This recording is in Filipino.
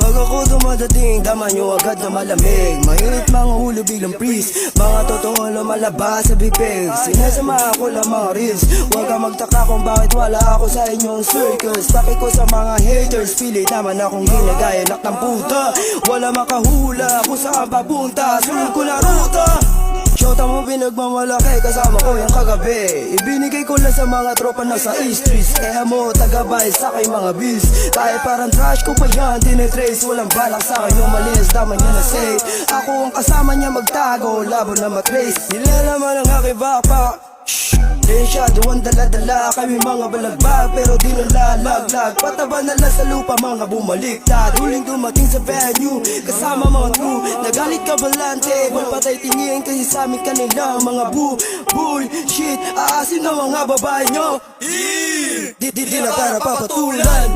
Pag ako dumadating, dama nyo agad na malamig. Mainit mga ulo bilang priest, mga totoo lumalabas sa bibig. Sinasama ako lang mga reels. Huwag ka magtaka kung bakit wala ako sa inyong circles. Taki ko sa mga haters, pilit naman akong ginagaya nak ng puta. Wala makahula kung saan papunta, sunod ko na ruta. Shota mo pinagmamalaki, kasama ko yung kagabi. Ibinigay ko lang sa mga tropa na sa East Streets. Kaya mo tagabay sa kay mga bills. Kahit parang trash ko pa yan, tinitrace. Walang balak sa akin yung malis, tama niya na say. Ako ang kasama niya magtago, labo na matrace. Nilalaman ang aking backpack. Masyado dala-dala kami mga balagbag, pero di nalalaglag. Pataba na lang sa lupa mga bumaliktad. Huling dumating sa venue, kasama mga crew. Nagalit ka balante, magpatay tingin kasi sa amin kanila mga bullshit. Aasin na mga babae nyo, di na para papatulan.